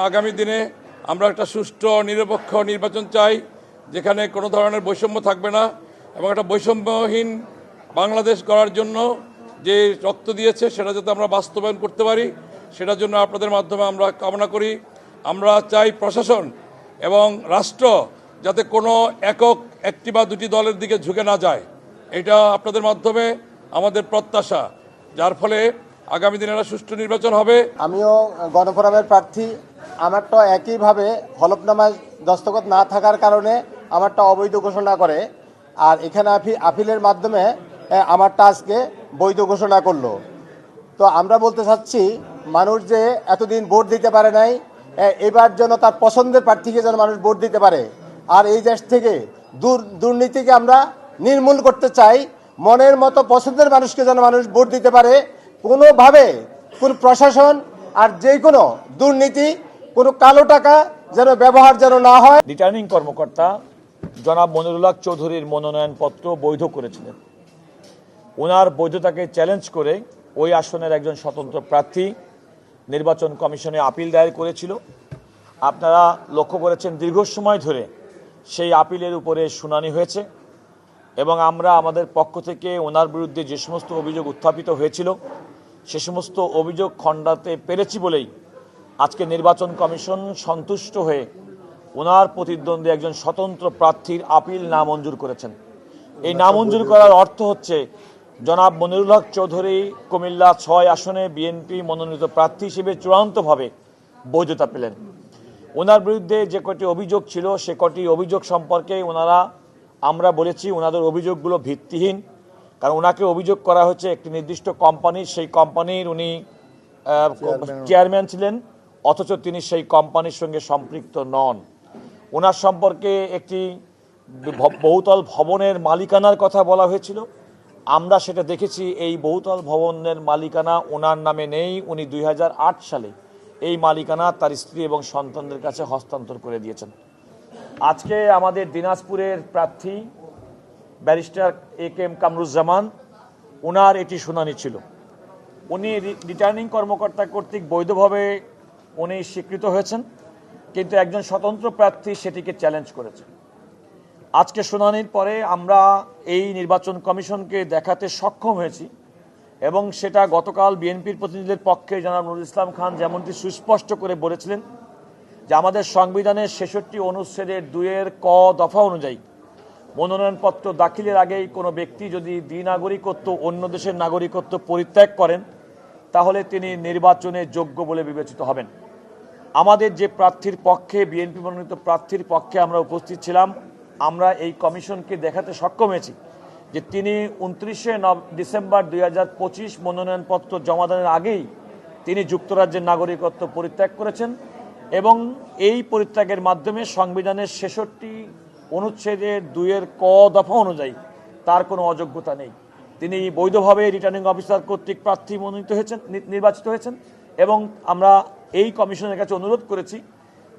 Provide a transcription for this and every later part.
আগামী দিনে আমরা একটা সুষ্ঠু নিরপেক্ষ নির্বাচন চাই, যেখানে কোনো ধরনের বৈষম্য থাকবে না, এবং একটা বৈষম্যহীন বাংলাদেশ গড়ার জন্য যে রক্ত দিয়েছে সেটা যাতে আমরা বাস্তবায়ন করতে পারি, সেটার জন্য আপনাদের মাধ্যমে আমরা কামনা করি। আমরা চাই প্রশাসন এবং রাষ্ট্র যাতে কোনো একটি বা দুটি দলের দিকে ঝুঁকে না যায়, এটা আপনাদের মাধ্যমে আমাদের প্রত্যাশা, যার ফলে আগামী দিনে একটা সুষ্ঠু নির্বাচন হবে। আমিও গণফোরামের প্রার্থী। আমারটা একইভাবে হলফনামায় দস্তখত না থাকার কারণে আমারটা অবৈধ ঘোষণা করে, আর এখানে আপিলের মাধ্যমে আমারটা আজকে বৈধ ঘোষণা করলো। তো আমরা বলতে চাচ্ছি, মানুষ যে এতদিন ভোট দিতে পারে নাই, এবার যেন তার পছন্দের প্রার্থীকে যেন মানুষ ভোট দিতে পারে। আর এই দেশ থেকে দুর্নীতিকে আমরা নির্মূল করতে চাই। মনের মতো পছন্দের মানুষকে যেন মানুষ ভোট দিতে পারে। কোনোভাবে কোন প্রশাসন আর যে কোনো দুর্নীতি, কোনো কালো টাকা যেন ব্যবহার যেন না হয়। রিটার্নিং কর্মকর্তা জনাব মনিরুল হক চৌধুরীর মনোনয়নপত্র বৈধ করেছিলেন। ওনার বৈধতাকে চ্যালেঞ্জ করে ওই আসনের একজন স্বতন্ত্র প্রার্থী নির্বাচন কমিশনে আপিল দায়ের করেছিল। আপনারা লক্ষ্য করেছেন দীর্ঘ সময় ধরে সেই আপিলের উপরে শুনানি হয়েছে, এবং আমরা আমাদের পক্ষ থেকে ওনার বিরুদ্ধে যে সমস্ত অভিযোগ উত্থাপিত হয়েছিল সে সমস্ত অভিযোগ খণ্ডাতে পেরেছি বলেই আজকে নির্বাচন কমিশন সন্তুষ্ট হয়ে ওনার প্রতিদ্বন্দ্বী একজন স্বতন্ত্র প্রার্থীর আপিল নামঞ্জুর করেছেন। এই নামঞ্জুর করার অর্থ হচ্ছে জনাব মনিরুল হক চৌধুরী কুমিল্লা 6 আসনে বিএনপি মনোনীত প্রার্থী হিসেবে চূড়ান্তভাবে বৈধতা পেলেন। ওনার বিরুদ্ধে যে কটি অভিযোগ ছিল সে কটি অভিযোগ সম্পর্কে আমরা বলেছি ওনাদের অভিযোগগুলো ভিত্তিহীন, কারণ ওনাকে অভিযোগ করা হচ্ছে একটি নির্দিষ্ট কোম্পানির, সেই কোম্পানির উনি চেয়ারম্যান ছিলেন, অথচ তিনি সেই কোম্পানির সঙ্গে সম্পৃক্ত নন। ওনার সম্পর্কে একটি বহুতল ভবনের মালিকানার কথা বলা হয়েছিল। আমরা সেটা দেখেছি, এই বহুতল ভবনের মালিকানা ওনার নামে নেই। উনি 2008 সালে এই মালিকানা তার স্ত্রী এবং সন্তানদের কাছে হস্তান্তর করে দিয়েছেন। আজকে আমাদের দিনাজপুরের প্রার্থী ব্যারিস্টার AK কামরুজ্জামান, ওনার এটি শুনানি ছিল। উনি রিটার্নিং কর্মকর্তা কর্তৃক বৈধভাবে উনি স্বীকৃত হয়েছেন, কিন্তু একজন স্বতন্ত্র প্রার্থী সেটিকে চ্যালেঞ্জ করেছেন। আজকে শুনানির পরে আমরা এই নির্বাচন কমিশনকে দেখাতে সক্ষম হয়েছি, এবং সেটা গতকাল বিএনপির প্রতিনিধিদের পক্ষে জনাব নুরুল ইসলাম খান যেমনটি সুস্পষ্ট করে বলেছিলেন যে আমাদের সংবিধানের 66 অনুচ্ছেদের 2 ক দফা অনুযায়ী মনোনয়নপত্র দাখিলের আগেই কোনো ব্যক্তি যদি দ্বিনাগরিকত্ব, অন্য দেশের নাগরিকত্ব পরিত্যাগ করেন তাহলে তিনি নির্বাচনে যোগ্য বলে বিবেচিত হবেন। আমাদের যে প্রার্থীর পক্ষে, বিএনপি মনোনীত প্রার্থীর পক্ষে আমরা উপস্থিত ছিলাম, আমরা এই কমিশনকে দেখাতে সক্ষম হয়েছি যে তিনি 29 ডিসেম্বর 2025 মনোনয়নপত্র জমাদানের আগেই তিনি যুক্তরাজ্যের নাগরিকত্ব পরিত্যাগ করেছেন, এবং এই পরিত্যাগের মাধ্যমে সংবিধানের 66 অনুচ্ছেদের 2 ক দফা অনুযায়ী তার কোনো অযোগ্যতা নেই। তিনি বৈধভাবে রিটার্নিং অফিসার কর্তৃক প্রার্থী নির্বাচিত হয়েছেন, এবং আমরা এই কমিশনের কাছে অনুরোধ করেছি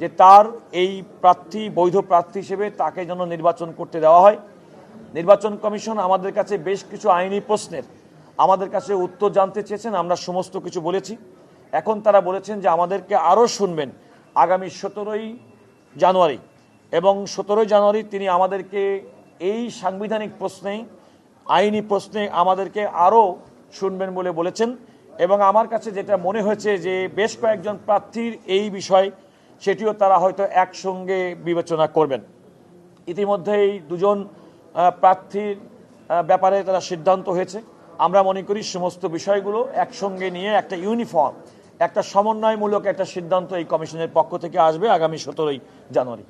যে তার এই প্রার্থী বৈধ প্রার্থী হিসেবে তাকে যেন নির্বাচন করতে দেওয়া হয়। নির্বাচন কমিশন আমাদের কাছে বেশ কিছু আইনি প্রশ্নের আমাদের কাছে উত্তর জানতে চেয়েছেন, আমরা সমস্ত কিছু বলেছি। এখন তারা বলেছেন যে আমাদেরকে আরও শুনবেন আগামী 17 জানুয়ারি, এবং 17 জানুয়ারি তিনি আমাদেরকে এই সাংবিধানিক প্রশ্নে, আইনি প্রশ্নে আমাদেরকে আরও শুনবেন বলে বলেছেন। এবং আমার কাছে যেটা মনে হয়েছে যে বেশ কয়েকজন প্রার্থীর এই বিষয়, সেটিও তারা হয়তো একসঙ্গে বিবেচনা করবেন। ইতিমধ্যেই 2 প্রার্থীর ব্যাপারে তারা সিদ্ধান্ত হয়েছে। আমরা মনে করি সমস্ত বিষয়গুলো একসঙ্গে নিয়ে একটা ইউনিফর্ম, একটা সমন্বয়মূলক একটা সিদ্ধান্ত এই কমিশনের পক্ষ থেকে আসবে আগামী 17 জানুয়ারি।